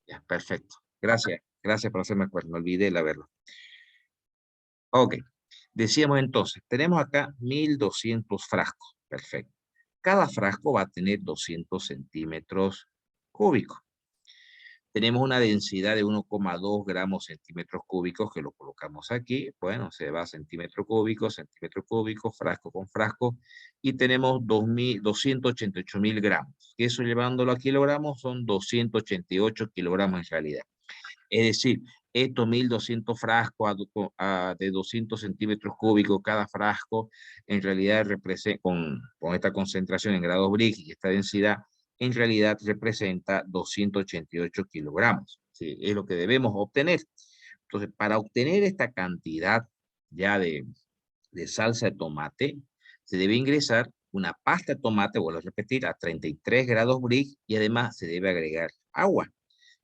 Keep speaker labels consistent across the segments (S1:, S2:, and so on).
S1: Ya, perfecto. Gracias. Gracias por hacerme acuerdo. Me olvidé la verlo. Ok. Decíamos entonces, tenemos acá 1200 frascos. Perfecto. Cada frasco va a tener 200 centímetros cúbicos. Tenemos una densidad de 1,2 gramos centímetros cúbicos que lo colocamos aquí. Bueno, se va centímetro cúbico, frasco con frasco. Y tenemos 288.000 gramos. Eso llevándolo a kilogramos son 288 kilogramos en realidad. Es decir, estos 1200 frascos de 200 centímetros cúbicos cada frasco, en realidad con esta concentración en grados Brix y esta densidad, en realidad representa 288 kilogramos. ¿Sí? Es lo que debemos obtener. Entonces, para obtener esta cantidad ya de salsa de tomate, se debe ingresar una pasta de tomate, vuelvo a repetir, a 33 grados Brix y además se debe agregar agua.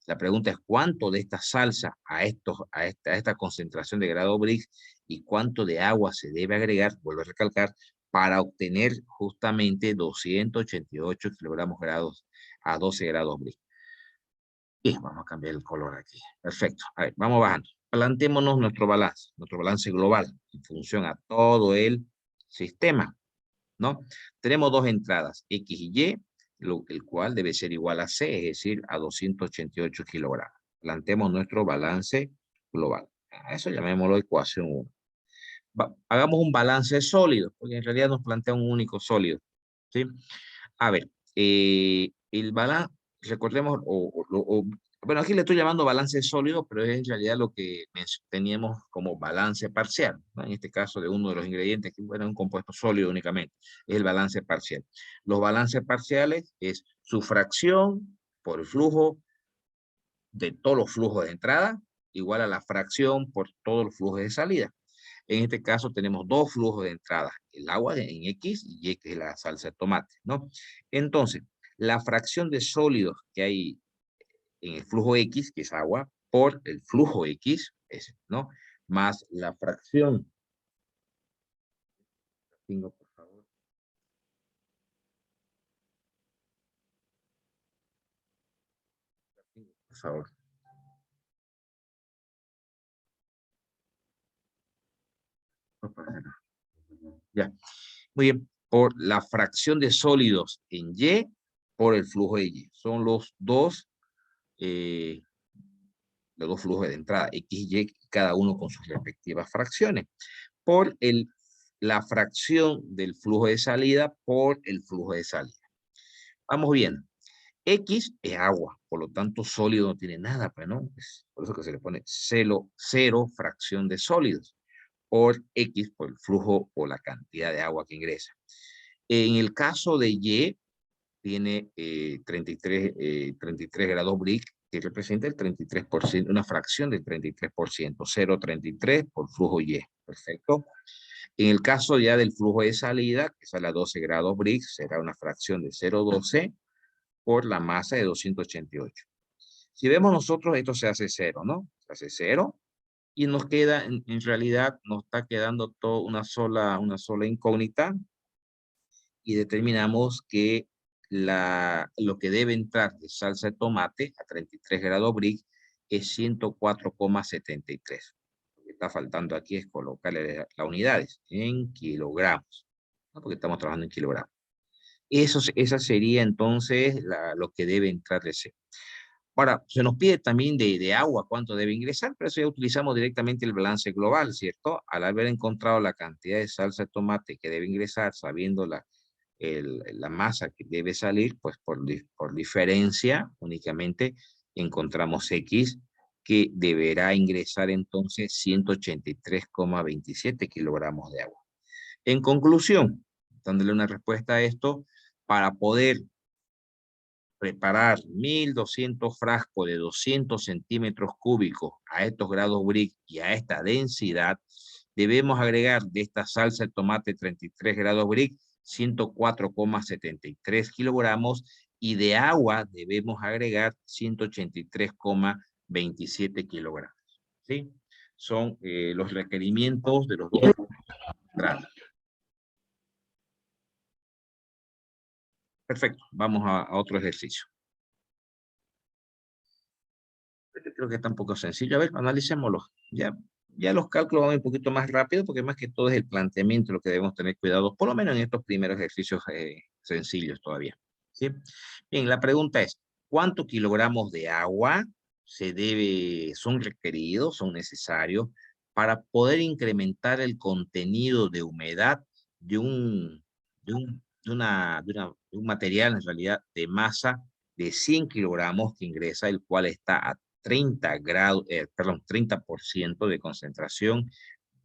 S1: La pregunta es cuánto de esta salsa a esta concentración de grado Brix y cuánto de agua se debe agregar, vuelvo a recalcar, para obtener justamente 288 kilogramos grados a 12 grados Brix. Bien, vamos a cambiar el color aquí. Perfecto. A ver, vamos bajando. Plantémonos nuestro balance global en función a todo el sistema, ¿no? Tenemos dos entradas, X y Y, el cual debe ser igual a C, es decir, a 288 kilogramos. Planteemos nuestro balance global. A eso llamémoslo ecuación 1. Hagamos un balance sólido, porque en realidad nos plantea un único sólido, ¿sí? A ver, el balance, recordemos, bueno, aquí le estoy llamando balance sólido, pero es en realidad lo que teníamos como balance parcial, ¿no? En este caso de uno de los ingredientes, que era un compuesto sólido únicamente, es el balance parcial. Los balances parciales es su fracción por el flujo de todos los flujos de entrada, igual a la fracción por todos los flujos de salida. En este caso tenemos dos flujos de entrada, el agua en X y Y, que es la salsa de tomate, ¿no? Entonces, la fracción de sólidos que hay en el flujo X, que es agua, por el flujo X, ¿no? Más la fracción, tengo por favor, por favor. Ya, muy bien, por la fracción de sólidos en Y por el flujo de Y. Son eh, los dos flujos de entrada, X y Y, cada uno con sus respectivas fracciones. Por la fracción del flujo de salida por el flujo de salida. Vamos bien. X es agua, por lo tanto sólido no tiene nada, pues no, es por eso que se le pone cero fracción de sólidos por X, por el flujo o la cantidad de agua que ingresa. En el caso de Y, tiene 33 grados Brix, que representa el 33%, una fracción del 33%, 0,33 por flujo Y. Perfecto. En el caso ya del flujo de salida, que sale a 12 grados Brix, será una fracción de 0,12 por la masa de 288. Si vemos nosotros, esto se hace cero, ¿no? Se hace cero y nos queda, en realidad, nos está quedando todo una sola incógnita y determinamos que lo que debe entrar de salsa de tomate a 33 grados Brix es 104,73. Lo que está faltando aquí es colocarle las unidades en kilogramos, ¿no? Porque estamos trabajando en kilogramos. Esa sería entonces lo que debe entrar de ese. Ahora, se nos pide también de agua cuánto debe ingresar, pero eso ya utilizamos directamente el balance global, ¿cierto? Al haber encontrado la cantidad de salsa de tomate que debe ingresar, sabiendo la masa que debe salir, pues por diferencia únicamente encontramos X, que deberá ingresar entonces 183,27 kilogramos de agua. En conclusión, dándole una respuesta a esto, para poder preparar 1200 frascos de 200 centímetros cúbicos a estos grados Brix y a esta densidad, debemos agregar de esta salsa de tomate 33 grados Brix 104,73 kilogramos y de agua debemos agregar 183,27 kilogramos. ¿Sí? Son los requerimientos de los dos grados. Perfecto, vamos a otro ejercicio. Este creo que está un poco sencillo. A ver, analicémoslo. Ya los cálculos van un poquito más rápido porque más que todo es el planteamiento lo que debemos tener cuidado, por lo menos en estos primeros ejercicios sencillos todavía. ¿Sí? Bien, la pregunta es, ¿cuántos kilogramos de agua son requeridos, son necesarios para poder incrementar el contenido de humedad de de un material en realidad de masa de 100 kilogramos que ingresa, el cual está a 30 grados, 30% de concentración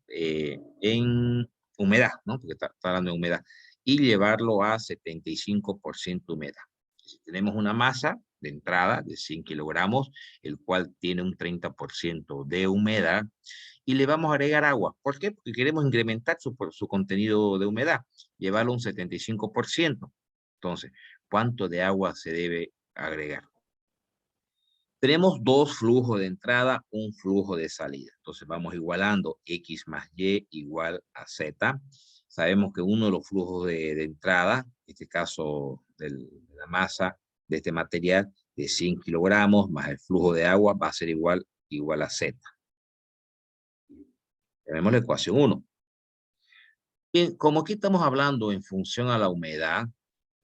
S1: en humedad, ¿no? Porque está hablando de humedad, y llevarlo a 75% humedad. Si tenemos una masa de entrada de 100 kilogramos, el cual tiene un 30% de humedad, y le vamos a agregar agua. ¿Por qué? Porque queremos incrementar su contenido de humedad, llevarlo a un 75%. Entonces, ¿cuánto de agua se debe agregar? Tenemos dos flujos de entrada, un flujo de salida. Entonces vamos igualando X más Y igual a Z. Sabemos que uno de los flujos de entrada, en este caso de la masa de este material, de 100 kilogramos, más el flujo de agua va a ser igual a Z. Tenemos la ecuación 1. Bien, como aquí estamos hablando en función a la humedad,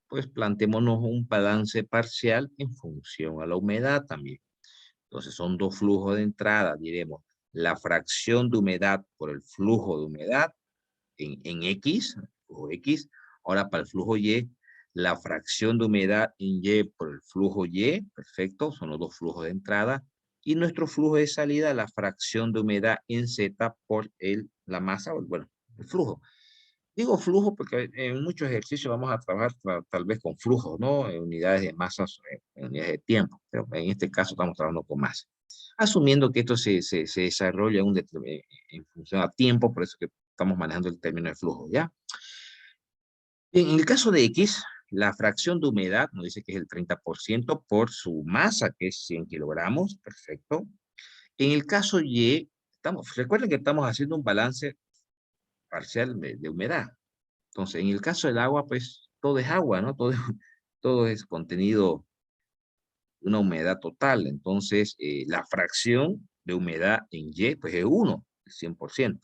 S1: pues planteémonos un balance parcial en función a la humedad también. Entonces son dos flujos de entrada, diremos la fracción de humedad por el flujo de humedad en X, flujo X. Ahora para el flujo Y, la fracción de humedad en Y por el flujo Y, perfecto, son los dos flujos de entrada. Y nuestro flujo de salida, la fracción de humedad en Z por la masa, bueno, el flujo. Digo flujo porque en muchos ejercicios vamos a trabajar tal vez con flujos, ¿no? En unidades de masas, en unidades de tiempo, pero en este caso estamos trabajando con masa. Asumiendo que esto se desarrolla en función a tiempo, por eso que estamos manejando el término de flujo, ¿ya? En el caso de X, la fracción de humedad nos dice que es el 30% por su masa, que es 100 kilogramos, perfecto. En el caso Y, recuerden que estamos haciendo un balance parcial de humedad. Entonces, en el caso del agua, pues todo es agua, ¿no? Todo es contenido de una humedad total. Entonces, la fracción de humedad en Y, pues es 1, el 100%.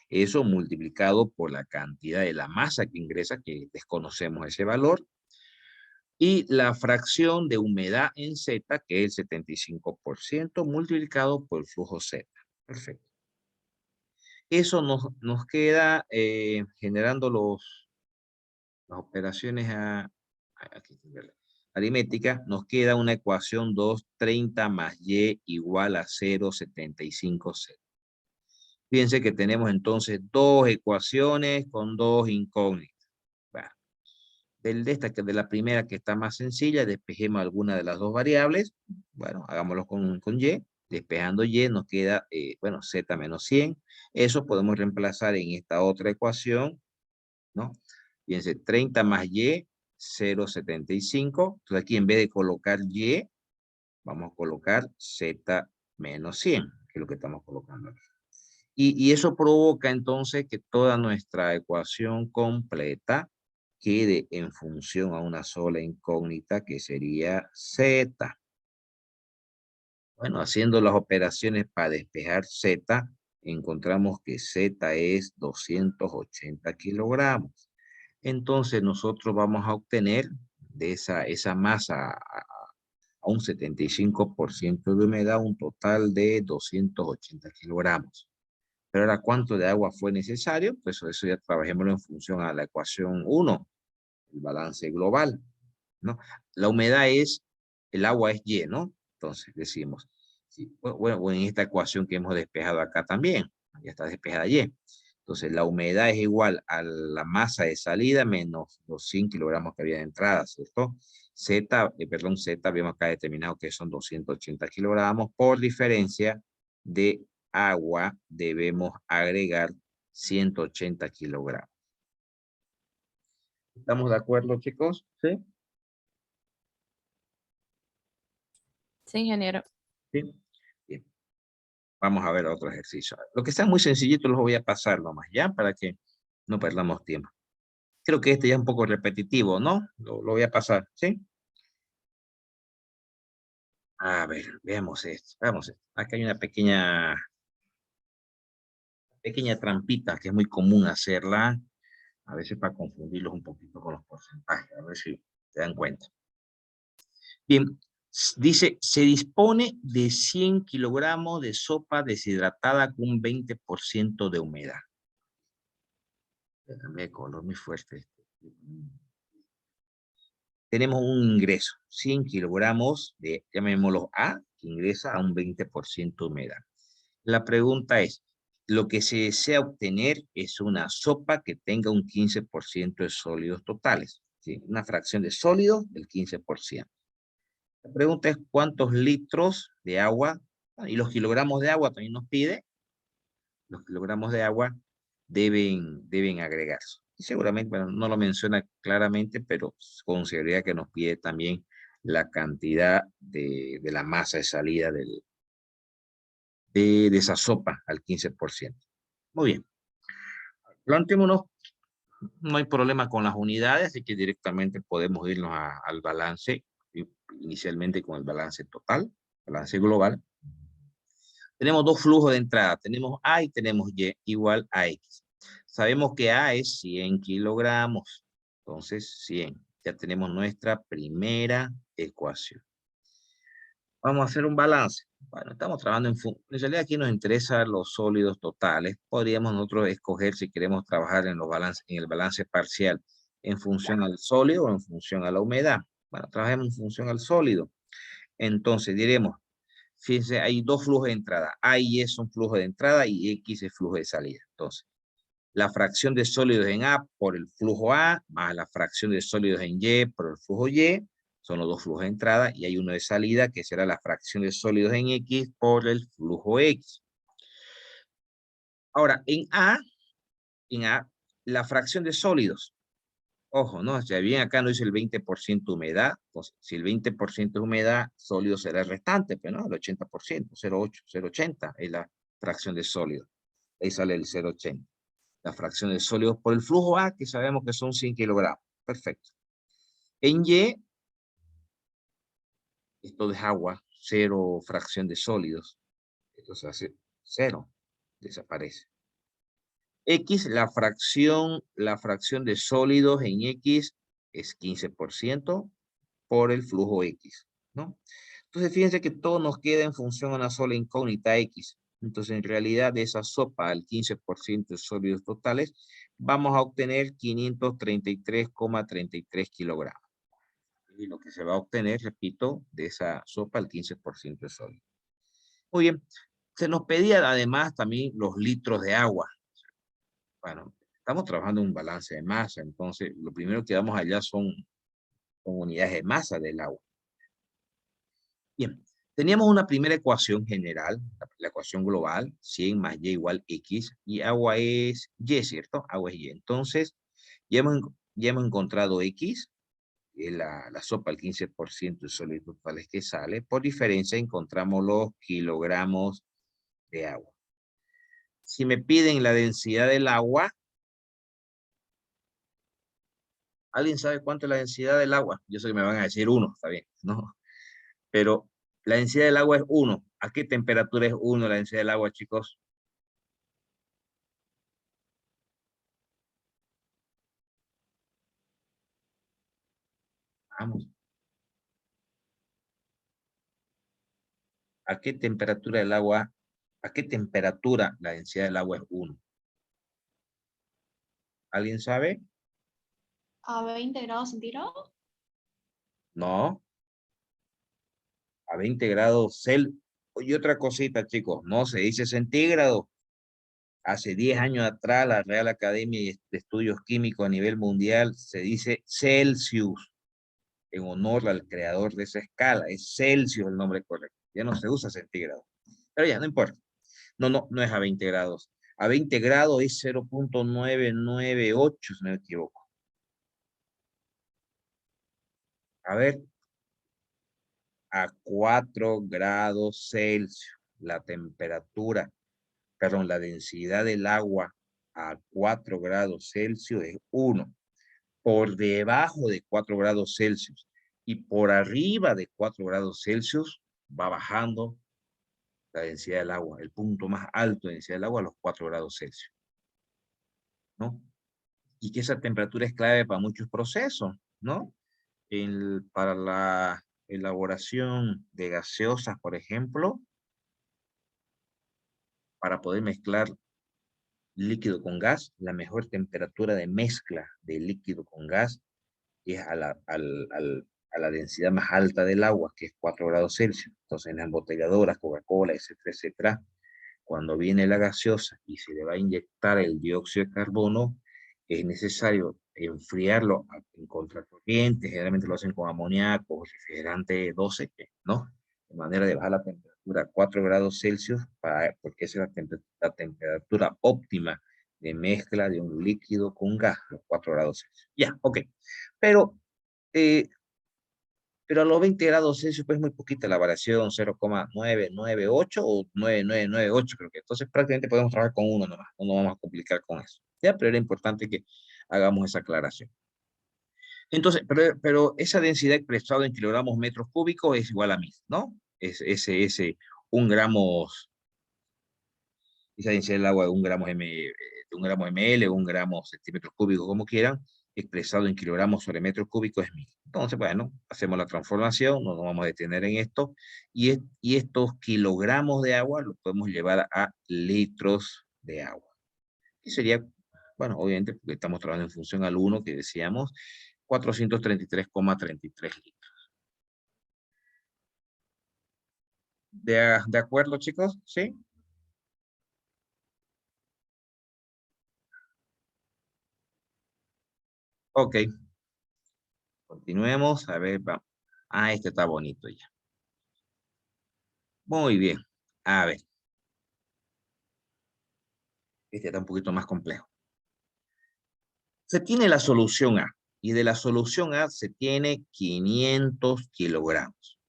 S1: Eso multiplicado por la cantidad de la masa que ingresa, que desconocemos ese valor, y la fracción de humedad en Z, que es el 75%, multiplicado por el flujo Z. Perfecto. Eso nos queda generando las operaciones aritméticas, nos queda una ecuación 2, 30 más Y igual a 0,75Z. Fíjense que tenemos entonces dos ecuaciones con dos incógnitas. Bueno, de la primera que está más sencilla, despejemos alguna de las dos variables. Bueno, hagámoslo con Y. Despejando Y nos queda, bueno, Z menos 100. Eso podemos reemplazar en esta otra ecuación, ¿no? Fíjense, 30 más Y, 0,75. Entonces aquí en vez de colocar Y, vamos a colocar Z menos 100, que es lo que estamos colocando aquí. Y eso provoca entonces que toda nuestra ecuación completa quede en función a una sola incógnita que sería Z. Bueno, haciendo las operaciones para despejar Z, encontramos que Z es 280 kilogramos. Entonces nosotros vamos a obtener de esa masa a un 75% de humedad un total de 280 kilogramos. Pero ahora, ¿cuánto de agua fue necesario? Pues eso ya trabajémoslo en función a la ecuación 1, el balance global, ¿no? La humedad el agua es Y, ¿no? Entonces decimos, sí, bueno, en esta ecuación que hemos despejado acá también, ya está despejada Y. Entonces, la humedad es igual a la masa de salida menos los 100 kilogramos que había de entrada, ¿cierto? Z, habíamos acá determinado que son 280 kilogramos. Por diferencia de agua, debemos agregar 180 kilogramos. ¿Estamos de acuerdo, chicos? ¿Sí?
S2: Sí, ingeniero.
S1: Sí. Bien. Vamos a ver otro ejercicio. Lo que está muy sencillito los voy a pasar nomás, ¿ya? Para que no perdamos tiempo. Creo que este ya es un poco repetitivo, ¿no? Lo voy a pasar, ¿sí? A ver, veamos esto. Veamos esto. Acá hay una pequeña trampita que es muy común hacerla, a veces para confundirlos un poquito con los porcentajes, a ver si se dan cuenta. Bien, dice, se dispone de 100 kilogramos de sopa deshidratada con un 20% de humedad. Cambia de color muy fuerte. Tenemos un ingreso, 100 kilogramos de, llamémoslo A, que ingresa a un 20% de humedad. La pregunta es, lo que se desea obtener es una sopa que tenga un 15% de sólidos totales, ¿sí? Una fracción de sólidos del 15%. La pregunta es cuántos litros de agua, y los kilogramos de agua también nos pide, los kilogramos de agua deben agregarse. Y seguramente, bueno, no lo menciona claramente, pero consideraría que nos pide también la cantidad de la masa de salida de esa sopa al 15%. Muy bien. Planteémonos, no hay problema con las unidades, así que directamente podemos irnos al balance, inicialmente con el balance total, balance global. Tenemos dos flujos de entrada, tenemos A y tenemos Y igual a X. Sabemos que A es 100 kilogramos, entonces 100. Ya tenemos nuestra primera ecuación. Vamos a hacer un balance. Bueno, estamos trabajando en realidad aquí nos interesan los sólidos totales. Podríamos nosotros escoger si queremos trabajar en el balance parcial en función al sólido o en función a la humedad. Bueno, trabajemos en función al sólido. Entonces diremos, fíjense, hay dos flujos de entrada. A y Y son flujos de entrada y X es flujo de salida. Entonces, la fracción de sólidos en A por el flujo A, más la fracción de sólidos en Y por el flujo Y, son los dos flujos de entrada, y hay uno de salida, que será la fracción de sólidos en X por el flujo X. Ahora, en A, la fracción de sólidos, ojo, ¿no? O sea, bien acá no dice el 20% humedad, pues si el 20% es humedad, sólido será el restante, pero no, el 80%, 0,8, 0,80 es la fracción de sólidos. Ahí sale el 0,80. La fracción de sólidos por el flujo A, que sabemos que son 100 kilogramos. Perfecto. En Y, esto es agua, cero fracción de sólidos. Entonces hace cero, desaparece. X, la fracción de sólidos en X es 15% por el flujo X, ¿no? Entonces fíjense que todo nos queda en función a una sola incógnita X. Entonces en realidad de esa sopa al 15% de sólidos totales, vamos a obtener 533,33 kilogramos. Y lo que se va a obtener, repito, de esa sopa al 15% de sólido. Muy bien. Se nos pedía además también los litros de agua. Bueno, estamos trabajando en un balance de masa, entonces lo primero que damos allá son unidades de masa del agua. Bien, teníamos una primera ecuación general, la ecuación global, 100 más Y igual X, y agua es Y, ¿cierto? Agua es Y. Entonces, ya hemos encontrado X, que es la sopa al 15% de sólidos totales que sale. Por diferencia, encontramos los kilogramos de agua. Si me piden la densidad del agua, ¿alguien sabe cuánto es la densidad del agua? Yo sé que me van a decir 1, está bien, ¿no? Pero la densidad del agua es 1. ¿A qué temperatura es 1 la densidad del agua, chicos? Vamos. ¿A qué temperatura del agua? ¿A qué temperatura la densidad del agua es 1? ¿Alguien sabe?
S3: A 20 grados centígrados.
S1: No. A 20 grados Celsius. Y otra cosita, chicos, no se dice centígrado. Hace 10 años atrás, la Real Academia de Estudios Químicos a nivel mundial se dice Celsius, en honor al creador de esa escala. Es Celsius el nombre correcto. Ya no se usa centígrado. Pero ya, no importa. No es a 20 grados. A 20 grados es 0,998, si no me equivoco. A ver, a 4 grados Celsius, la temperatura, perdón, la densidad del agua a 4 grados Celsius es 1. Por debajo de 4 grados Celsius y por arriba de 4 grados Celsius va bajando la densidad del agua, el punto más alto de densidad del agua a los 4 grados Celsius, ¿no? Y que esa temperatura es clave para muchos procesos, ¿no? Para la elaboración de gaseosas, por ejemplo, para poder mezclar líquido con gas, la mejor temperatura de mezcla de líquido con gas es a la densidad más alta del agua, que es 4 grados Celsius. Entonces, en las embotelladoras, Coca-Cola, etcétera, etcétera, cuando viene la gaseosa y se le va a inyectar el dióxido de carbono, es necesario enfriarlo en contracorriente. Generalmente lo hacen con amoníaco o refrigerante 12, ¿no? De manera de bajar la temperatura a 4 grados Celsius, porque esa es la temperatura óptima de mezcla de un líquido con gas, los 4 grados Celsius. Ya, ok. Pero, eh, pero a los 20 grados Celsius pues muy poquita la variación, 0,998 o 9998 creo que. Entonces prácticamente podemos trabajar con uno nomás, no nos vamos a complicar con eso. Ya, pero era importante que hagamos esa aclaración. Entonces, pero esa densidad expresada en kilogramos metros cúbicos es igual a 1000, ¿no? Un gramo, esa densidad del agua de un gramo ml, un gramo centímetros cúbicos, como quieran, expresado en kilogramos sobre metros cúbicos es 1000. Entonces, bueno, hacemos la transformación, no nos vamos a detener en esto, y estos kilogramos de agua los podemos llevar a litros de agua. Y sería, bueno, obviamente, porque estamos trabajando en función al 1 que decíamos, 433,33 litros. ¿De acuerdo, chicos? ¿Sí? Ok. Continuemos. A ver, vamos. Ah, este está bonito ya. Muy bien. A ver. Este está un poquito más complejo. Se tiene la solución A. Y de la solución A se tiene 500 kilogramos.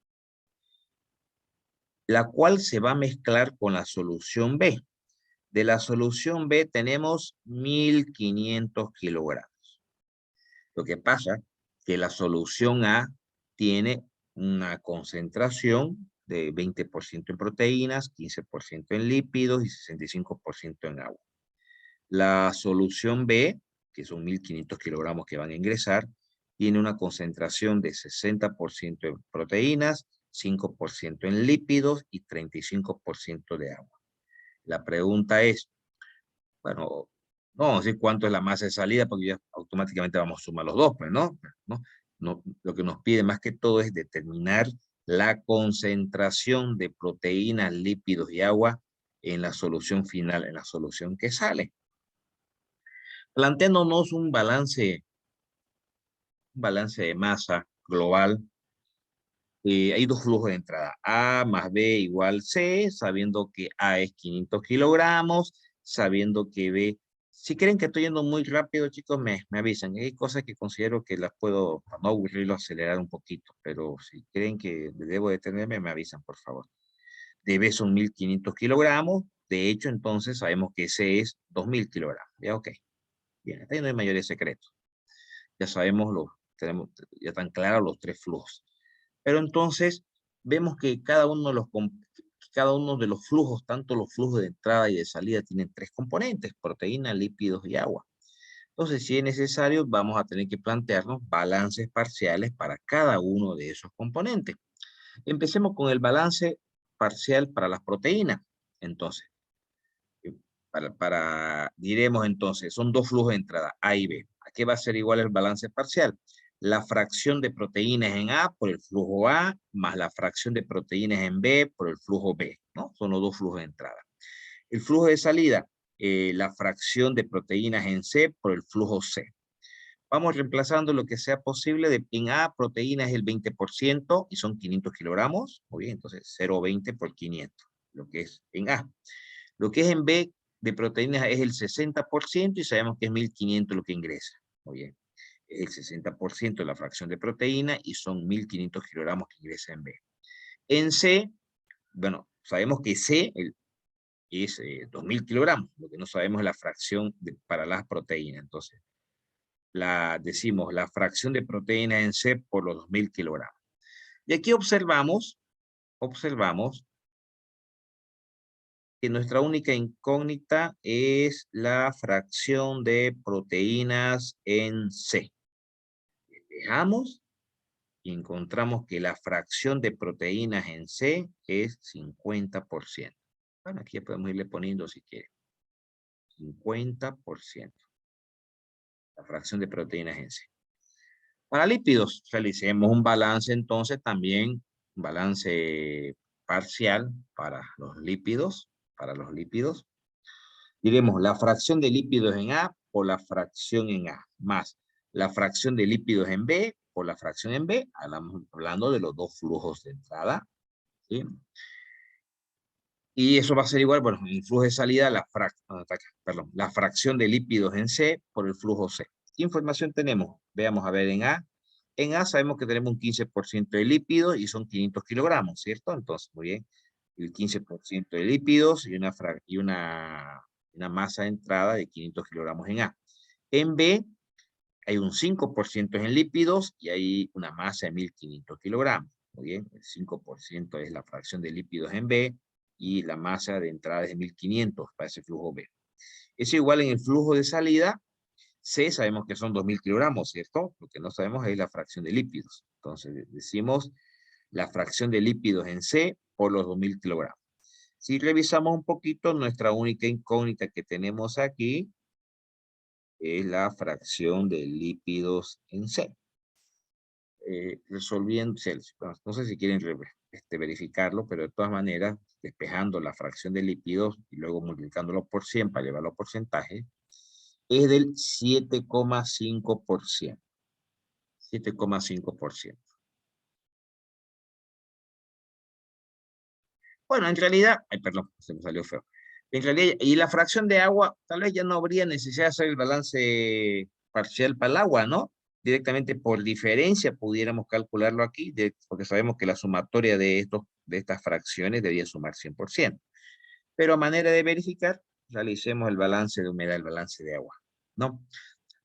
S1: La cual se va a mezclar con la solución B. De la solución B tenemos 1500 kilogramos. Lo que pasa es que la solución A tiene una concentración de 20% en proteínas, 15% en lípidos y 65% en agua. La solución B, que son 1500 kilogramos que van a ingresar, tiene una concentración de 60% en proteínas, 5% en lípidos y 35% de agua. La pregunta es, bueno, no vamos a decir cuánto es la masa de salida, porque ya automáticamente vamos a sumar los dos, pues, ¿no? Lo que nos pide más que todo es determinar la concentración de proteínas, lípidos y agua en la solución final, en la solución que sale. Planteándonos un balance de masa global, hay dos flujos de entrada, A más B igual C, sabiendo que A es 500 kilogramos, sabiendo que B, si creen que estoy yendo muy rápido, chicos, me avisan. Hay cosas que considero que las puedo, para no aburrirlo, acelerar un poquito, pero si creen que debo detenerme, me avisan, por favor. De B son 1500 kilogramos, de hecho, entonces sabemos que C es 2000 kilogramos. Ya, ok. Bien, hasta ahí no hay mayores secretos. Ya sabemos, ya están claros los tres flujos. Pero entonces vemos que cada uno de los flujos, tanto los flujos de entrada y de salida, tienen tres componentes: proteínas, lípidos y agua. Entonces, si es necesario, vamos a tener que plantearnos balances parciales para cada uno de esos componentes. Empecemos con el balance parcial para las proteínas. Entonces, diremos entonces, son dos flujos de entrada, A y B. ¿A qué va a ser igual el balance parcial? La fracción de proteínas en A por el flujo A, más la fracción de proteínas en B por el flujo B, ¿no? Son los dos flujos de entrada. El flujo de salida, la fracción de proteínas en C por el flujo C. Vamos reemplazando lo que sea posible. En A, proteínas es el 20% y son 500 kilogramos. Muy bien, entonces 0,20 por 500, lo que es en A. Lo que es en B de proteínas es el 60% y sabemos que es 1500 lo que ingresa. Muy bien. Es el 60% de la fracción de proteína y son 1500 kilogramos que ingresa en B. En C, bueno, sabemos que C es 2000 kilogramos. Lo que no sabemos es la fracción para las proteínas. Entonces, decimos la fracción de proteínas en C por los 2000 kilogramos. Y aquí observamos observamos que nuestra única incógnita es la fracción de proteínas en C. Dejamos y encontramos que la fracción de proteínas en C es 50%. Bueno, aquí podemos irle poniendo si quiere. 50%. La fracción de proteínas en C. Para lípidos, realicemos un balance entonces también, un balance parcial para los lípidos. Diremos la fracción de lípidos en A por la fracción en A, más la fracción de lípidos en B por la fracción en B, hablando de los dos flujos de entrada, ¿sí? Y eso va a ser igual, bueno, en flujo de salida, la fracción de lípidos en C por el flujo C. ¿Qué información tenemos? Veamos a ver en A. En A sabemos que tenemos un 15% de lípidos y son 500 kilogramos, ¿cierto? Entonces, muy bien, el 15% de lípidos y una masa de entrada de 500 kilogramos en A. En B hay un 5% en lípidos y hay una masa de 1500 kilogramos. Muy bien, el 5% es la fracción de lípidos en B y la masa de entrada es de 1500 para ese flujo B. Es igual en el flujo de salida. C sabemos que son 2000 kilogramos, ¿cierto? Lo que no sabemos es la fracción de lípidos. Entonces decimos la fracción de lípidos en C por los 2000 kilogramos. Si revisamos un poquito, nuestra única incógnita que tenemos aquí es la fracción de lípidos en C. Resolviendo, no sé si quieren verificarlo, pero de todas maneras, despejando la fracción de lípidos y luego multiplicándolo por 100 para llevarlo a porcentaje, es del 7,5%. 7,5%. Bueno, en realidad, ay, perdón, se me salió feo. En realidad, y la fracción de agua, tal vez ya no habría necesidad de hacer el balance parcial para el agua, ¿no? Directamente por diferencia pudiéramos calcularlo aquí, porque sabemos que la sumatoria de estas fracciones debería sumar 100%. Pero a manera de verificar, realicemos el balance de humedad, el balance de agua, ¿no?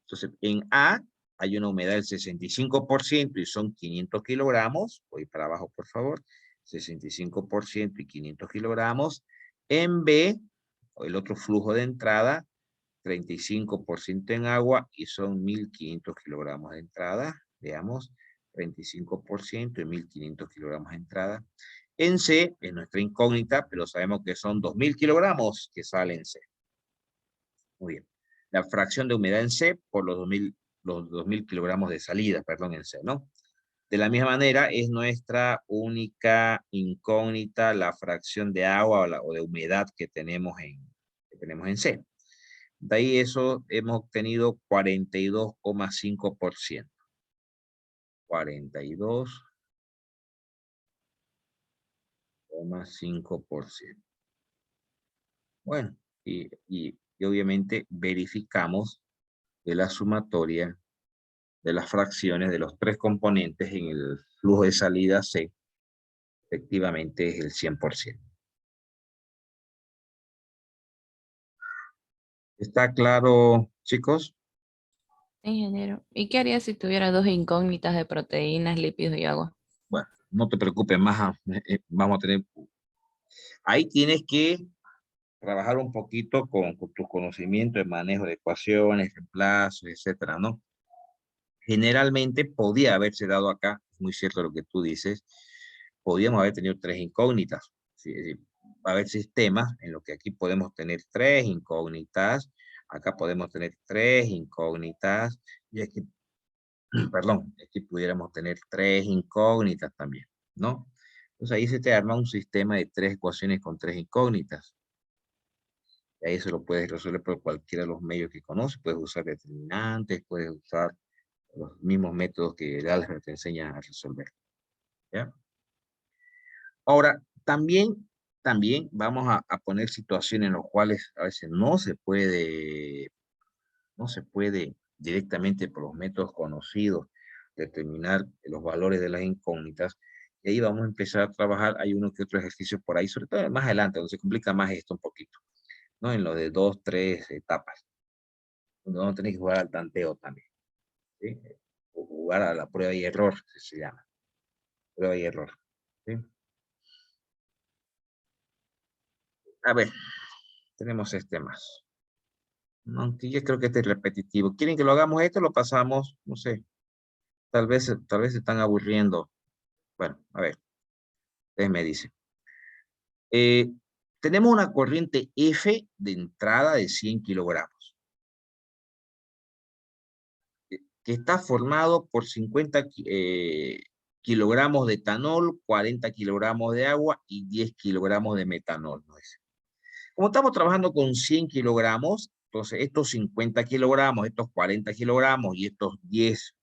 S1: Entonces, en A hay una humedad del 65% y son 500 kilogramos. Voy para abajo, por favor. 65% y 500 kilogramos. En B, el otro flujo de entrada, 35% en agua y son 1500 kilogramos de entrada. Veamos, 35% y 1500 kilogramos de entrada. En C, es nuestra incógnita, pero sabemos que son 2000 kilogramos que salen en C. Muy bien. La fracción de humedad en C por los 2000 kilogramos de salida, perdón, en C, ¿no? De la misma manera, es nuestra única incógnita la fracción de agua o de humedad que tenemos en C. De ahí eso hemos obtenido 42,5%. 42,5%. Bueno, y obviamente verificamos de la sumatoria de las fracciones de los tres componentes en el flujo de salida C, efectivamente es el 100%. ¿Está claro, chicos?
S2: Ingeniero. ¿Y qué haría si tuviera dos incógnitas de proteínas, lípidos y agua?
S1: Bueno, no te preocupes más, vamos a tener... Ahí tienes que trabajar un poquito con tus conocimientos de manejo de ecuaciones, reemplazos, etcétera, ¿no? Generalmente podía haberse dado acá, es muy cierto lo que tú dices, podíamos haber tenido tres incógnitas. ¿Sí? Es decir, va a haber sistemas en los que aquí podemos tener tres incógnitas, acá podemos tener tres incógnitas, y aquí, perdón, aquí pudiéramos tener tres incógnitas también, ¿no? Entonces ahí se te arma un sistema de tres ecuaciones con tres incógnitas. Y ahí se lo puedes resolver por cualquiera de los medios que conoces, puedes usar determinantes, puedes usar los mismos métodos que el álgebra te enseña a resolver. ¿Ya? Ahora, también vamos a poner situaciones en las cuales a veces no se puede directamente por los métodos conocidos determinar los valores de las incógnitas. Y ahí vamos a empezar a trabajar. Hay uno que otro ejercicio por ahí, sobre todo más adelante, donde se complica más esto un poquito, ¿no? En lo de 2, 3 etapas. Donde vamos a tener que jugar al tanteo también, ¿sí? O jugar a la prueba y error, que se llama. Prueba y error, ¿sí? A ver, tenemos este más. Aunque yo creo que este es repetitivo. ¿Quieren que lo hagamos esto? Lo pasamos, no sé. Tal vez se están aburriendo. Bueno, a ver, ustedes me dicen. Tenemos una corriente F de entrada de 100 kilogramos. Que está formado por 50 kilogramos de etanol, 40 kilogramos de agua y 10 kilogramos de metanol. ¿No es? Como estamos trabajando con 100 kilogramos, entonces estos 50 kilogramos, estos 40 kilogramos y estos 10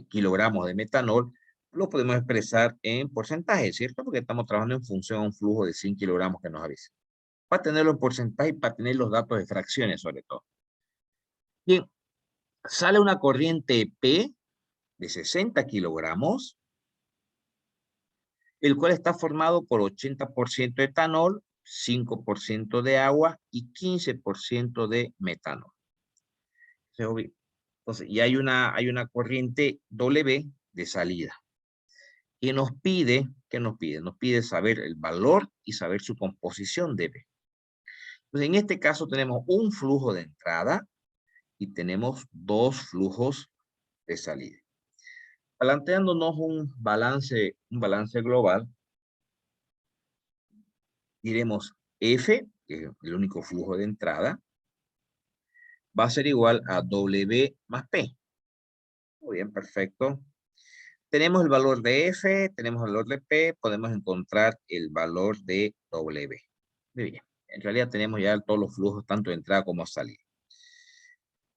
S1: kilogramos de metanol, lo podemos expresar en porcentaje, ¿cierto? Porque estamos trabajando en función a un flujo de 100 kilogramos que nos avisa. Para tenerlo en porcentaje y para tener los datos de fracciones sobre todo. Bien, sale una corriente P de 60 kilogramos, el cual está formado por 80% de etanol, 5% de agua y 15% de metanol. Entonces, y hay una corriente W de salida. Que nos pide, ¿qué nos pide? Nos pide saber el valor y saber su composición de B. Entonces, en este caso tenemos un flujo de entrada y tenemos dos flujos de salida. Planteándonos un balance global, diremos F, que es el único flujo de entrada, va a ser igual a W más P. Muy bien, perfecto. Tenemos el valor de F, tenemos el valor de P, podemos encontrar el valor de W. Muy bien, en realidad tenemos ya todos los flujos, tanto de entrada como salida.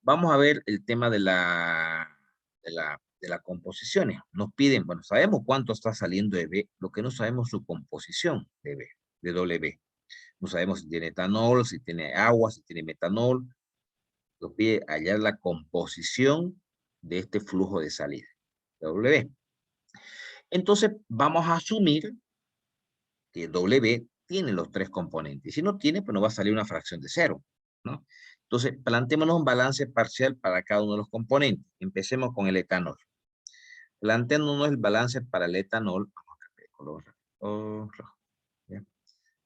S1: Vamos a ver el tema de las composiciones. Nos piden, bueno, sabemos cuánto está saliendo de B, lo que no sabemos es su composición de B, de W. No sabemos si tiene etanol, si tiene agua, si tiene metanol. Nos pide hallar la composición de este flujo de salida, W. Entonces, vamos a asumir que W tiene los tres componentes. Si no tiene, pues nos va a salir una fracción de cero, ¿no? Entonces, planteémonos un balance parcial para cada uno de los componentes. Empecemos con el etanol. Planteándonos el balance para el etanol. Vamos a cambiar de color rojo.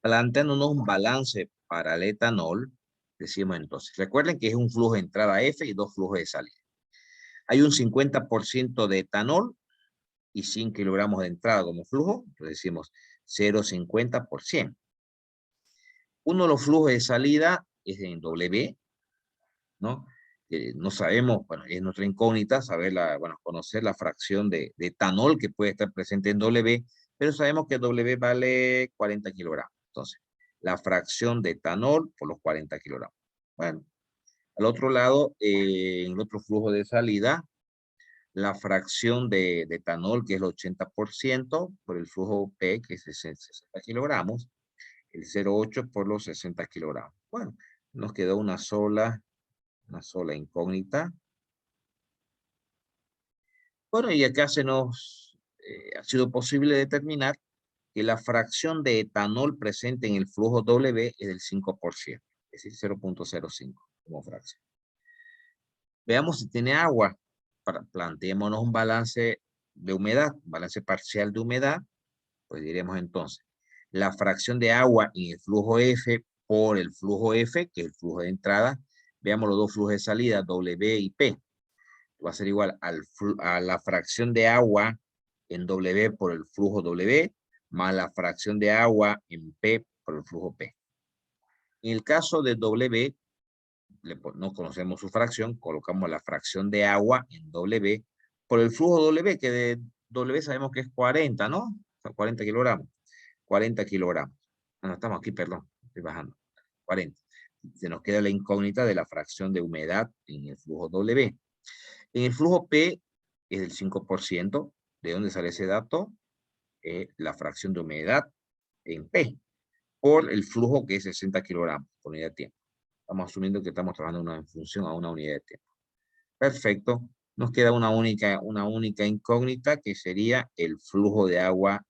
S1: Planteándonos un balance para el etanol, decimos entonces, recuerden que es un flujo de entrada F y dos flujos de salida. Hay un 50% de etanol y 100 kilogramos de entrada como flujo, entonces decimos 0,50%. Uno de los flujos de salida es en W, ¿no? No sabemos, bueno, es nuestra incógnita saber conocer la fracción de etanol que puede estar presente en W, pero sabemos que W vale 40 kilogramos. Entonces, la fracción de etanol por los 40 kilogramos. Bueno, al otro lado, en el otro flujo de salida, la fracción de etanol, que es el 80%, por el flujo P, que es 60 kilogramos, el 0,8 por los 60 kilogramos. Bueno, nos quedó una sola incógnita. Bueno, y acá ha sido posible determinar que la fracción de etanol presente en el flujo W es del 5%, es decir, 0,05 como fracción. Veamos si tiene agua. Planteémonos un balance de humedad, balance parcial de humedad, pues diremos entonces, la fracción de agua en el flujo F por el flujo F, que es el flujo de entrada, veamos los dos flujos de salida, W y P, va a ser igual a la fracción de agua en W por el flujo W, más la fracción de agua en P por el flujo P. En el caso de W, no conocemos su fracción, colocamos la fracción de agua en W por el flujo W, que de W sabemos que es 40, ¿no? O sea, 40 kilogramos. 40 kilogramos. No, estamos aquí, perdón, estoy bajando. 40. Se nos queda la incógnita de la fracción de humedad en el flujo W. En el flujo P es del 5%. ¿De dónde sale ese dato? La fracción de humedad en P por el flujo que es 60 kilogramos por unidad de tiempo. Estamos asumiendo que estamos trabajando en función a una unidad de tiempo. Perfecto. Nos queda una única incógnita que sería el flujo de agua,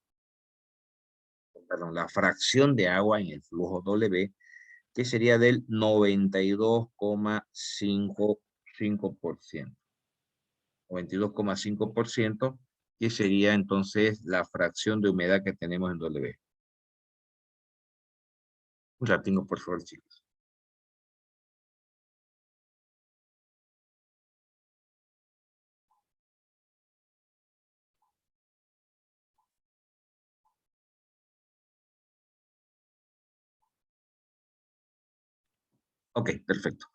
S1: perdón, la fracción de agua en el flujo W, que sería del 92,55%. 92,5%, que sería entonces la fracción de humedad que tenemos en W. Un ratito, por favor, chicos. Ok, perfecto.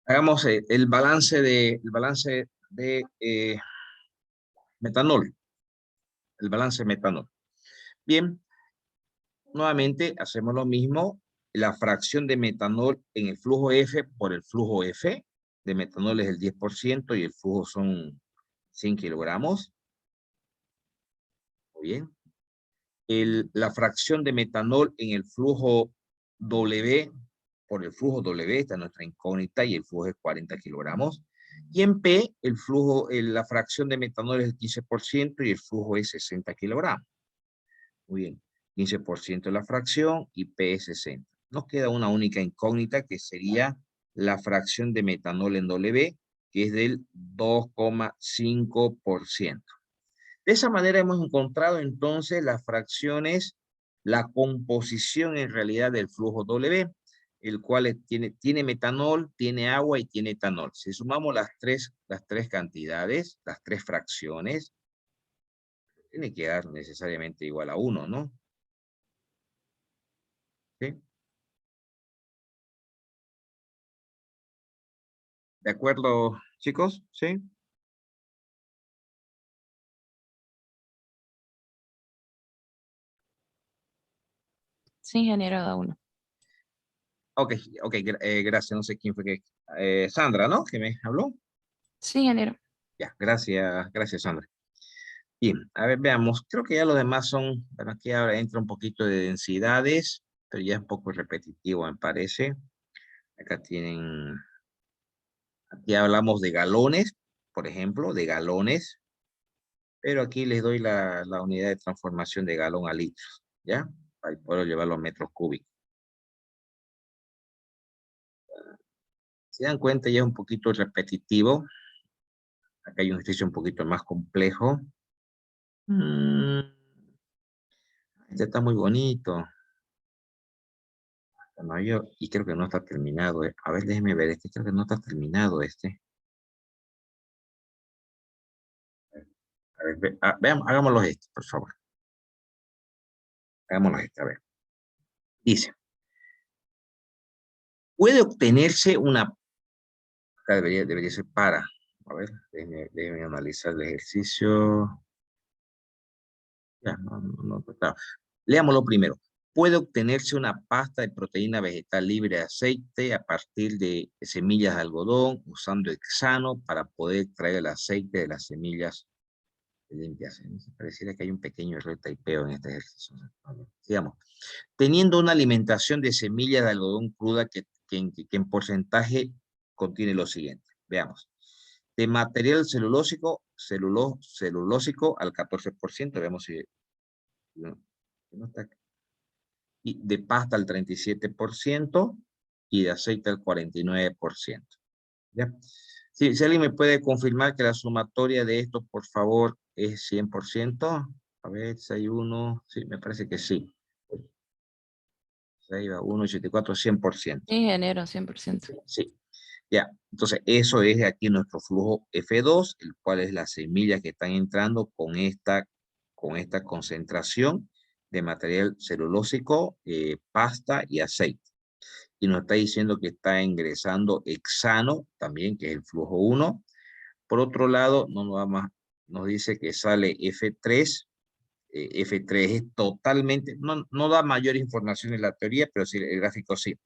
S1: Hagamos el balance de metanol. El balance de metanol. Bien, nuevamente hacemos lo mismo. La fracción de metanol en el flujo F por el flujo F de metanol es el 10% y el flujo son 100 kilogramos. Muy bien. La fracción de metanol en el flujo W por el flujo W, esta es nuestra incógnita, y el flujo es 40 kilogramos. Y en P, el flujo, la fracción de metanol es el 15% y el flujo es 60 kilogramos. Muy bien, 15% la fracción y P es 60. Nos queda una única incógnita que sería la fracción de metanol en W, que es del 2,5%. De esa manera hemos encontrado entonces las fracciones, la composición en realidad del flujo W, el cual tiene metanol, tiene agua y tiene etanol. Si sumamos las tres cantidades, las tres fracciones, tiene que dar necesariamente igual a 1, ¿no? ¿Sí? ¿De acuerdo, chicos? ¿Sí?
S2: Sí, ingeniero, da uno.
S1: Ok, gracias. No sé quién fue que... Sandra, ¿no? Que me habló.
S2: Sí, ingeniero.
S1: Ya, gracias, Sandra. Bien, a ver, veamos. Creo que ya los demás son, bueno, aquí ahora entra un poquito de densidades, pero ya es un poco repetitivo, me parece. Acá tienen, aquí hablamos de galones, por ejemplo, de galones, pero aquí les doy la unidad de transformación de galón a litros, ¿ya? Para poder llevar los metros cúbicos. Se dan cuenta, ya es un poquito repetitivo. Acá hay un ejercicio un poquito más complejo. Este está muy bonito. Mayor, y creo que no está terminado. A ver, déjeme ver, creo que no está terminado este. A ver, veamos, hagámoslo este, por favor. Hagámoslo este, a ver. Dice, puede obtenerse una, acá debería ser para, a ver, déjeme analizar el ejercicio. Ya, no, claro. Leámoslo primero. Puede obtenerse una pasta de proteína vegetal libre de aceite a partir de semillas de algodón usando hexano para poder extraer el aceite de las semillas limpias. Pareciera que hay un pequeño error de taipeo en este ejercicio. Sigamos. Teniendo una alimentación de semillas de algodón cruda que en porcentaje contiene lo siguiente. Veamos. De material celulósico al 14%, veamos si no está, y de pasta al 37% y de aceite al 49%. ¿Ya? Si alguien me puede confirmar que la sumatoria de esto, por favor, es 100%. A ver, si hay uno. Sí, me parece que sí. 6 va 1, 84, 100%.
S2: Sí, ingeniero, 100%.
S1: Sí. Ya, entonces eso es aquí nuestro flujo F2, el cual es las semillas que están entrando con esta concentración de material celulósico, pasta y aceite. Y nos está diciendo que está ingresando hexano también, que es el flujo 1. Por otro lado, nos dice que sale F3. F3 es totalmente, no da mayor información en la teoría, pero sí, el gráfico sí.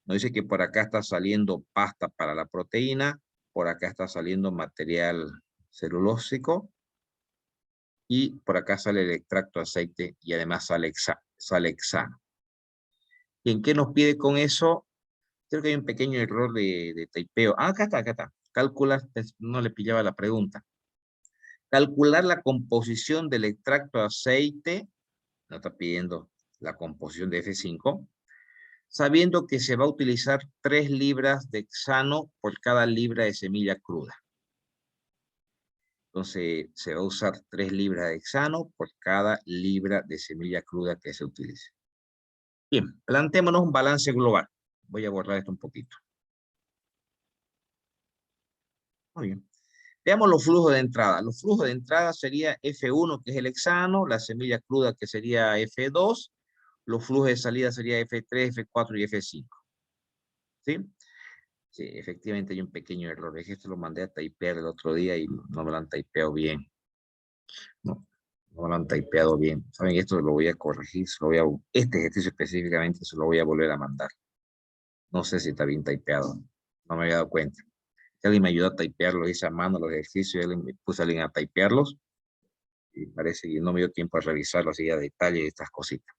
S1: Nos dice que por acá está saliendo pasta para la proteína, por acá está saliendo material celulósico, y por acá sale el extracto de aceite y además sale hexano. ¿Y en qué nos pide con eso? Creo que hay un pequeño error de taipeo. Ah, acá está. Calcular, no le pillaba la pregunta. Calcular la composición del extracto de aceite, no está pidiendo la composición de F5, sabiendo que se va a utilizar 3 libras de hexano por cada libra de semilla cruda. Entonces, se va a usar 3 libras de hexano por cada libra de semilla cruda que se utilice. Bien, planteémonos un balance global. Voy a borrar esto un poquito. Muy bien. Veamos los flujos de entrada. Los flujos de entrada sería F1, que es el hexano, la semilla cruda, que sería F2, los flujos de salida sería F3, F4 y F5. ¿Sí? Sí, efectivamente hay un pequeño error. Es que esto lo mandé a typear el otro día y no me lo han typeado bien. No me lo han typeado bien. ¿Saben? Esto lo voy a corregir. Este ejercicio específicamente se lo voy a volver a mandar. No sé si está bien typeado. No me había dado cuenta. Si alguien me ayudó a typearlo, hice a mano los ejercicios, me puse a alguien a typearlos. Y parece que no me dio tiempo a revisarlo así a detalle de estas cositas.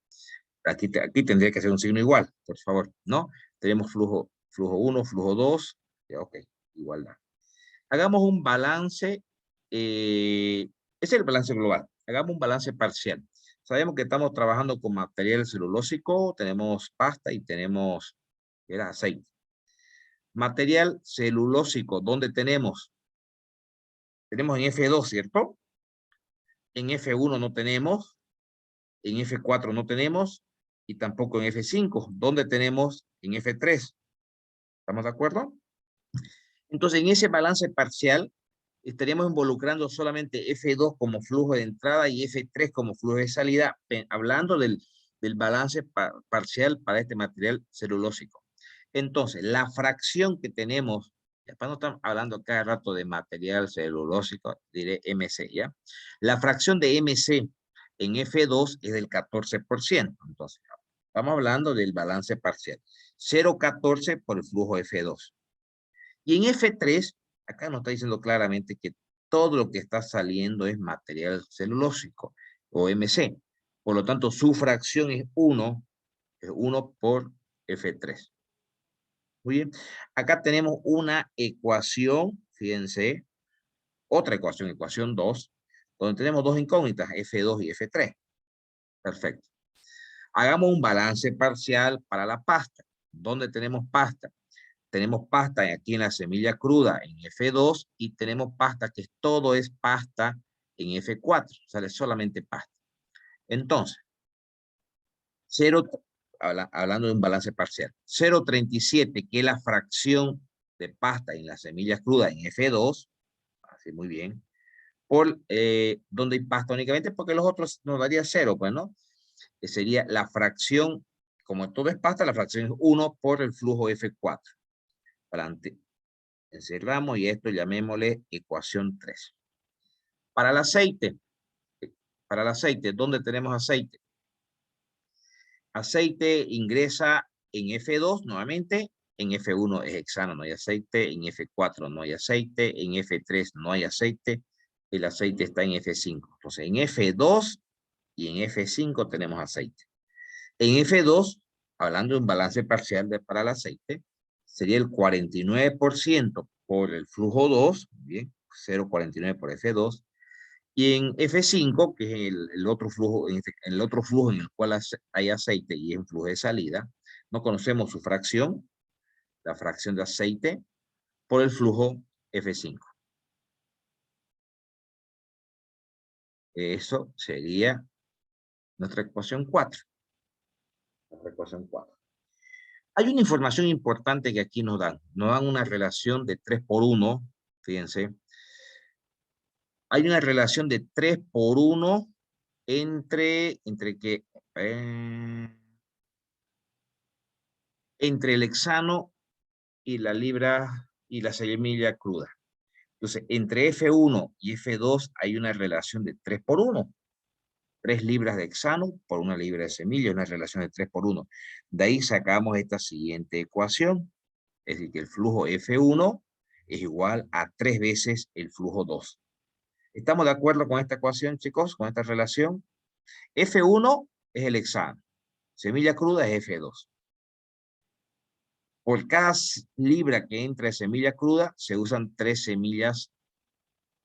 S1: Aquí tendría que ser un signo igual, por favor, ¿no? Tenemos flujo 1, flujo 2, ok, igualdad. Hagamos un balance, ese es el balance global, hagamos un balance parcial. Sabemos que estamos trabajando con material celulósico, tenemos pasta y tenemos aceite. Material celulósico, ¿dónde tenemos? Tenemos en F2, ¿cierto? En F1 no tenemos, en F4 no tenemos, y tampoco en F5. ¿Dónde tenemos? En F3. ¿Estamos de acuerdo? Entonces, en ese balance parcial, estaríamos involucrando solamente F2 como flujo de entrada y F3 como flujo de salida, hablando del balance parcial para este material celulósico. Entonces, la fracción que tenemos, después no estamos hablando cada rato de material celulósico, diré MC, ¿ya? La fracción de MC en F2 es del 14%. Entonces, estamos hablando del balance parcial. 0,14 por el flujo F2. Y en F3, acá nos está diciendo claramente que todo lo que está saliendo es material celulósico o MC. Por lo tanto, su fracción es 1 por F3. Muy bien. Acá tenemos una ecuación, fíjense, otra ecuación, ecuación 2, donde tenemos dos incógnitas, F2 y F3. Perfecto. Hagamos un balance parcial para la pasta. ¿Dónde tenemos pasta? Tenemos pasta aquí en la semilla cruda en F2 y tenemos pasta que todo es pasta en F4, sale solamente pasta. Entonces, hablando de un balance parcial, 0,37, que es la fracción de pasta en la semilla cruda en F2, así muy bien, por donde hay pasta únicamente, porque los otros nos daría 0, pues, ¿no? Que sería la fracción, como todo es pasta, la fracción es 1 por el flujo F4. Encerramos y esto llamémosle ecuación 3. Para el aceite, ¿dónde tenemos aceite? Aceite ingresa en F2 nuevamente, en F1 es hexano, no hay aceite, en F4 no hay aceite, en F3 no hay aceite, el aceite está en F5. Entonces en F2 y en F5 tenemos aceite. En F2, hablando de un balance parcial para el aceite, sería el 49% por el flujo 2, bien, 0,49 por F2, y en F5, que es el otro flujo, el otro flujo en el cual hay aceite y es un flujo de salida, no conocemos su fracción, la fracción de aceite, por el flujo F5. Eso sería nuestra ecuación 4. Nuestra ecuación 4. Hay una información importante que aquí nos dan. Nos dan una relación de 3 por 1, fíjense. Hay una relación de 3 por 1 entre el hexano y la libra y la semilla cruda. Entonces, entre F1 y F2 hay una relación de 3 por 1. 3 libras de hexano por 1 libra de semilla, una relación de 3 por 1. De ahí sacamos esta siguiente ecuación. Es decir, que el flujo F1 es igual a 3 veces el flujo 2. ¿Estamos de acuerdo con esta ecuación, chicos? Con esta relación. F1 es el hexano. Semilla cruda es F2. Por cada libra que entra de semilla cruda, se usan 3 libras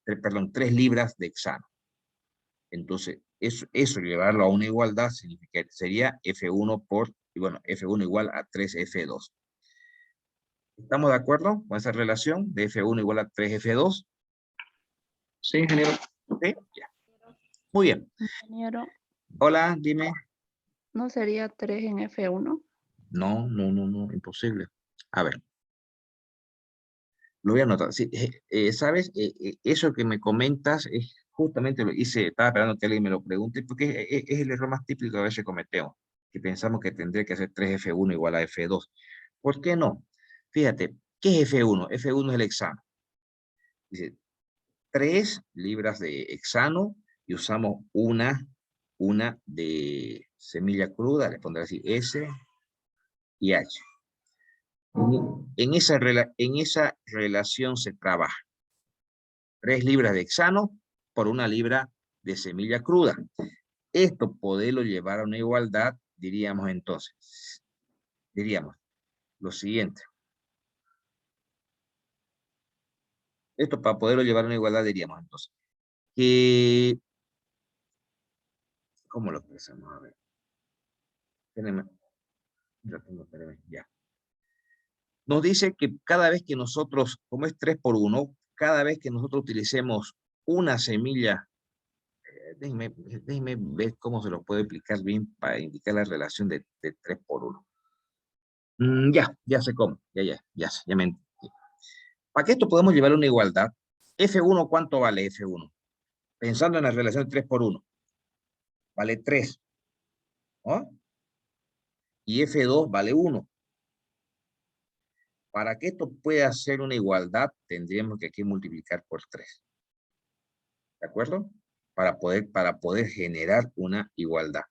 S1: de hexano. Entonces, eso llevarlo a una igualdad sería F1 F1 igual a 3F2. ¿Estamos de acuerdo con esa relación de F1 igual a 3F2?
S4: Sí, ingeniero.
S1: ¿Sí? Ya. Muy bien.
S3: Ingeniero,
S1: Hola, dime.
S5: ¿No sería 3 en F1?
S1: No, no, no, no, imposible. A ver. Lo voy a anotar. Sí, ¿sabes? Eso que me comentas es justamente lo hice, estaba esperando que alguien me lo pregunte, porque es el error más típico que a veces cometemos, que pensamos que tendría que ser 3F1 igual a F2. ¿Por qué no? Fíjate, ¿qué es F1? F1 es el hexano. Dice, 3 libras de hexano y usamos una de semilla cruda, le pondré así S y H. En esa relación se trabaja 3 libras de hexano por 1 libra de semilla cruda. Esto poderlo llevar a una igualdad, diríamos entonces, diríamos lo siguiente. Esto para poderlo llevar a una igualdad diríamos entonces que, ¿cómo lo expresamos? A ver. Espérenme. Ya. Nos dice que cada vez que nosotros, como es 3 por 1, cada vez que nosotros utilicemos una semilla, déjenme ver cómo se lo puedo explicar bien para indicar la relación de 3 por 1. Ya sé cómo, ya me entendí. Para que esto podamos llevar a una igualdad, F1, ¿cuánto vale F1? Pensando en la relación de 3 por 1, vale 3, ¿no? Y F2 vale 1. Para que esto pueda ser una igualdad, tendríamos que aquí multiplicar por 3. ¿De acuerdo? Para poder generar una igualdad.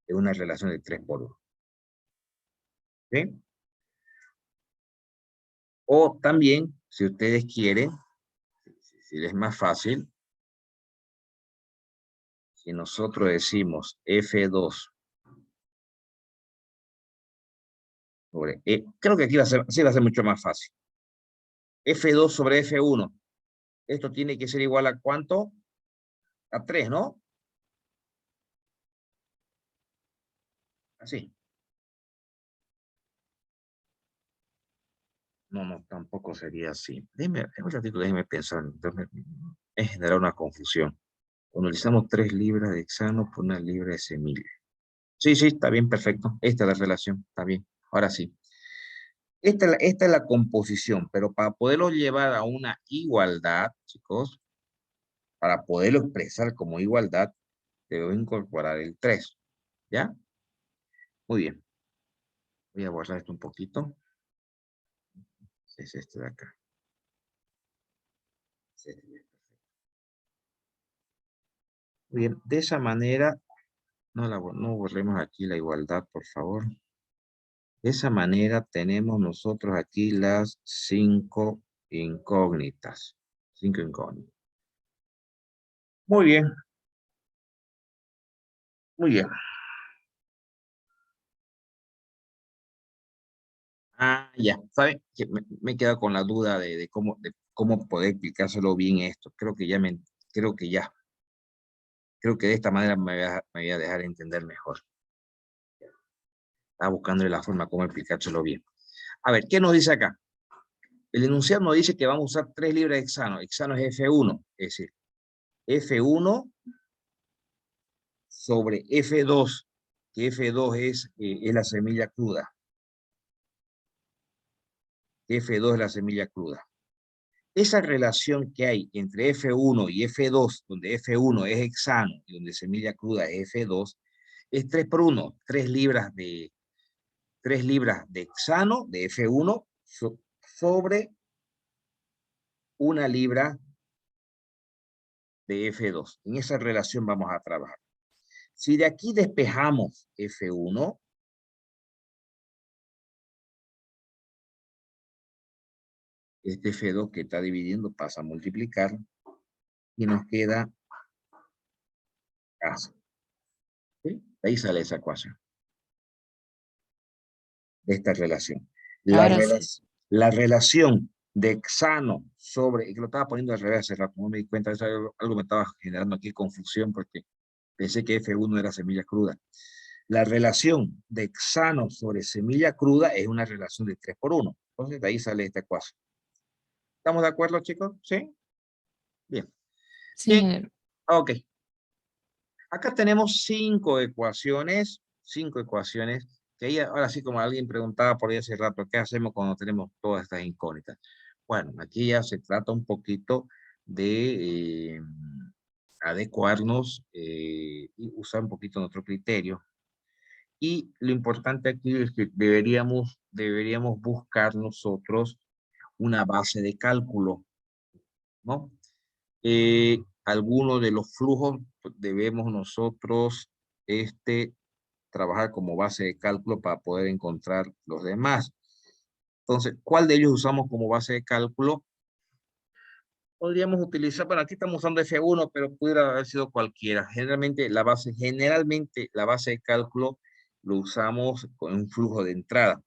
S1: Es una relación de 3 por 1. ¿Sí? O también, si ustedes quieren, si les es más fácil, si nosotros decimos F2 sobre E, creo que aquí sí va a ser mucho más fácil. F2 sobre F1. Esto tiene que ser igual a ¿cuánto? A 3, ¿no? Así. No, tampoco sería así. Un ratito, déjeme pensar. Es generar una confusión. Cuando utilizamos 3 libras de hexano por 1 libra de semilla. Sí, está bien, perfecto. Esta es la relación, está bien. Ahora sí. Esta es la composición, pero para poderlo llevar a una igualdad, chicos, para poderlo expresar como igualdad, debo incorporar el 3. ¿Ya? Muy bien. Voy a borrar esto un poquito. Es este de acá. Muy bien, de esa manera, no borremos aquí la igualdad, por favor. De esa manera tenemos nosotros aquí las 5 incógnitas. 5 incógnitas. Muy bien. Muy bien. Ya. ¿Saben? Que me he quedado con la duda de cómo poder explicárselo bien esto. Creo que ya. Creo que de esta manera me voy a dejar entender mejor. Estaba buscando la forma cómo explicárselo bien. A ver, ¿qué nos dice acá? El enunciado nos dice que vamos a usar 3 libras de hexano. Hexano es F1, es decir, F1 sobre F2, que F2 es la semilla cruda. F2 es la semilla cruda. Esa relación que hay entre F1 y F2, donde F1 es hexano y donde semilla cruda es F2, es 3 por 1, 3 libras de hexano de F1 sobre 1 libra de F2. En esa relación vamos a trabajar. Si de aquí despejamos F1, este F2 que está dividiendo pasa a multiplicar y nos queda casa. ¿Sí? Ahí sale esa ecuación de esta relación.
S2: Ahora sí.
S1: La relación de hexano sobre, que lo estaba poniendo al revés hace rato, no me di cuenta, algo me estaba generando aquí confusión porque pensé que F1 era semilla cruda. La relación de hexano sobre semilla cruda es una relación de 3 por 1. Entonces de ahí sale esta ecuación. ¿Estamos de acuerdo, chicos? ¿Sí? Bien.
S2: Sí,
S1: Bien.
S2: ingeniero.
S1: Ok. Acá tenemos 5 ecuaciones, 5 ecuaciones, que ahí ahora sí como alguien preguntaba por ahí hace rato, ¿qué hacemos cuando tenemos todas estas incógnitas? Bueno, aquí ya se trata un poquito de adecuarnos y usar un poquito nuestro criterio. Y lo importante aquí es que deberíamos buscar nosotros una base de cálculo, ¿no? Algunos de los flujos debemos nosotros trabajar como base de cálculo para poder encontrar los demás. Entonces, ¿cuál de ellos usamos como base de cálculo? Podríamos utilizar, bueno, aquí estamos usando F1, pero pudiera haber sido cualquiera. Generalmente la base de cálculo lo usamos con un flujo de entrada.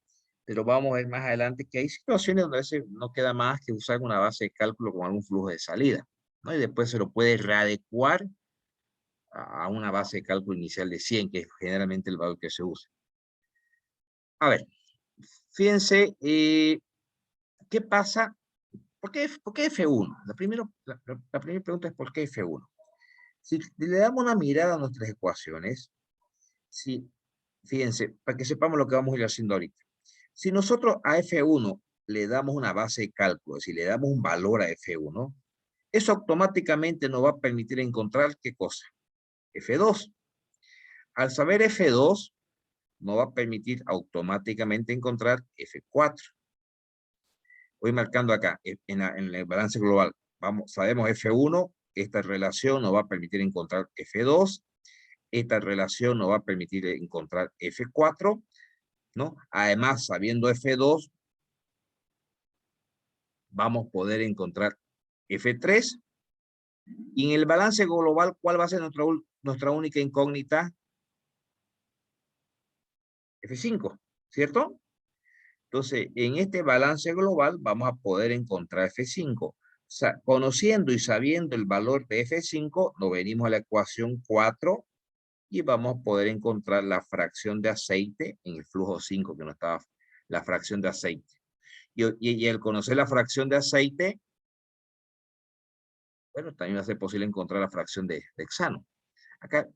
S1: Pero vamos a ver más adelante que hay situaciones donde a veces no queda más que usar una base de cálculo con algún flujo de salida, ¿no? Y después se lo puede readecuar a una base de cálculo inicial de 100, que es generalmente el valor que se usa. A ver, fíjense, ¿qué pasa? ¿Por qué F1? La primera pregunta es ¿por qué F1? Si le damos una mirada a nuestras ecuaciones, fíjense, para que sepamos lo que vamos a ir haciendo ahorita. Si nosotros a F1 le damos una base de cálculo, si le damos un valor a F1, eso automáticamente nos va a permitir encontrar ¿qué cosa? F2. Al saber F2, nos va a permitir automáticamente encontrar F4. Voy marcando acá, en el balance global, sabemos F1, esta relación nos va a permitir encontrar F2, esta relación nos va a permitir encontrar F4, ¿no? Además, sabiendo F2, vamos a poder encontrar F3. Y en el balance global, ¿cuál va a ser nuestra única incógnita? F5, ¿cierto? Entonces, en este balance global vamos a poder encontrar F5. O sea, conociendo y sabiendo el valor de F5, nos venimos a la ecuación 4 y vamos a poder encontrar la fracción de aceite en el flujo 5, que no estaba la fracción de aceite. Y al conocer la fracción de aceite, bueno, también va a ser posible encontrar la fracción de hexano. Acá,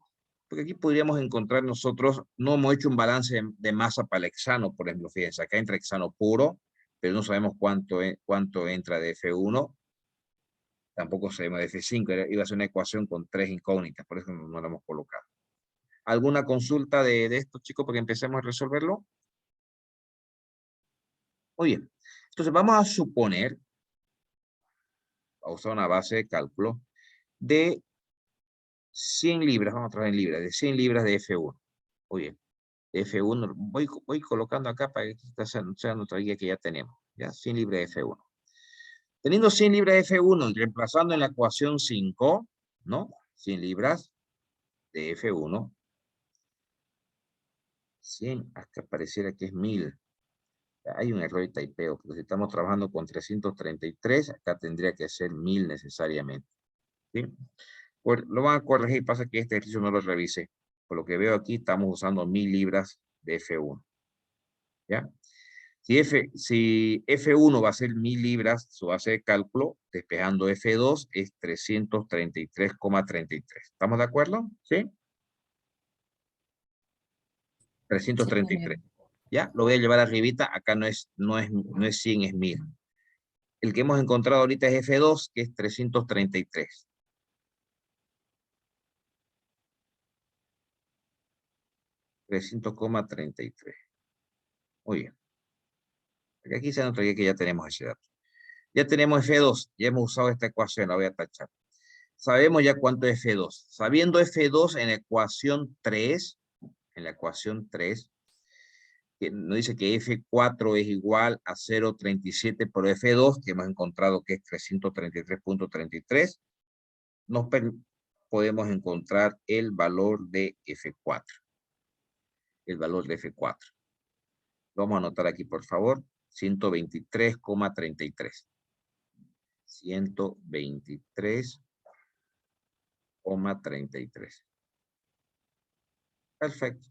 S1: porque aquí podríamos encontrar nosotros, no hemos hecho un balance de masa para el hexano, por ejemplo, fíjense, acá entra hexano puro, pero no sabemos cuánto entra de F1, tampoco sabemos de F5, iba a ser una ecuación con 3 incógnitas, por eso no la hemos colocado. ¿Alguna consulta de esto, chicos, para que empecemos a resolverlo? Muy bien, entonces vamos a suponer, a usar una base de cálculo, de 100 libras, vamos a trabajar en libras, de 100 libras de F1. Muy bien. De F1, voy colocando acá para que esta sea nuestra guía que ya tenemos. Ya, 100 libras de F1. Teniendo 100 libras de F1 y reemplazando en la ecuación 5, ¿no? 100 libras de F1. 100, hasta pareciera que es 1000. Hay un error de typeo, porque si estamos trabajando con 333, acá tendría que ser 1000 necesariamente. ¿Sí? Pues lo van a corregir, pasa que este ejercicio no lo revisé. Por lo que veo aquí, estamos usando 1000 libras de F1. ¿Ya? Si F1 va a ser 1000 libras, su base de cálculo, despejando F2, es 333,33. ¿Estamos de acuerdo? ¿Sí? 333. ¿Ya? Lo voy a llevar arribita. Acá no es 100, es 1000. El que hemos encontrado ahorita es F2, que es 333. $300,33. Muy bien. Aquí se nota que ya tenemos ese dato. Ya tenemos F2, ya hemos usado esta ecuación, la voy a tachar. Sabemos ya cuánto es F2. Sabiendo F2 en la ecuación 3, que nos dice que F4 es igual a 0,37 por F2, que hemos encontrado que es 333,33, podemos encontrar el valor de F4. El valor de F4. Vamos a anotar aquí, por favor, 123,33. 123,33. Perfecto.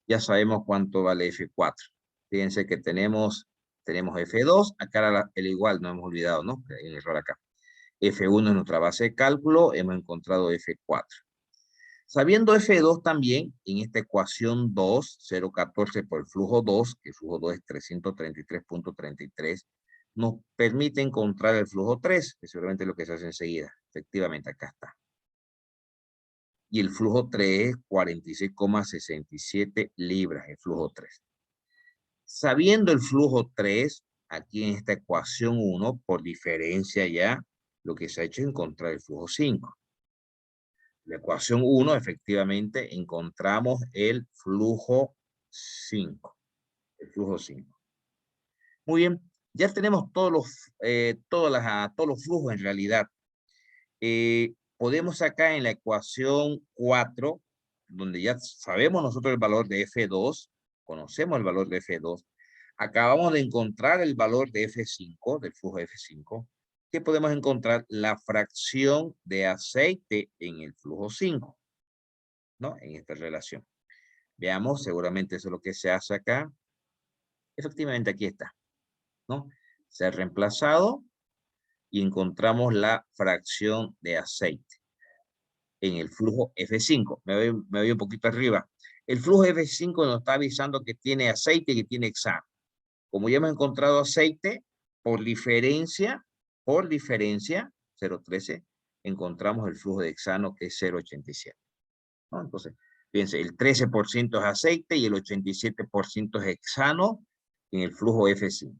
S1: Ya sabemos cuánto vale F4. Fíjense que tenemos F2, acá era el igual, no hemos olvidado, ¿no? Hay un error acá. F1 es nuestra base de cálculo, hemos encontrado F4. Sabiendo F2 también, en esta ecuación 2, 0,14 por el flujo 2, que el flujo 2 es 333.33, nos permite encontrar el flujo 3, que seguramente es lo que se hace enseguida. Efectivamente, acá está. Y el flujo 3 es 46,67 libras, el flujo 3. Sabiendo el flujo 3, aquí en esta ecuación 1, por diferencia ya, lo que se ha hecho es encontrar el flujo 5. La ecuación 1, efectivamente, encontramos el flujo 5. El flujo 5. Muy bien, ya tenemos todos los flujos en realidad. Podemos acá en la ecuación 4, donde ya sabemos nosotros el valor de F2, conocemos el valor de F2, acabamos de encontrar el valor de F5, del flujo F5, que podemos encontrar la fracción de aceite en el flujo 5, ¿no? En esta relación. Veamos, seguramente eso es lo que se hace acá. Efectivamente, aquí está, ¿no? Se ha reemplazado y encontramos la fracción de aceite en el flujo F5. Me voy un poquito arriba. El flujo F5 nos está avisando que tiene aceite y que tiene hexano. Como ya hemos encontrado aceite, por diferencia, 0,13, encontramos el flujo de hexano que es 0,87. ¿No? Entonces, fíjense, el 13% es aceite y el 87% es hexano en el flujo F5.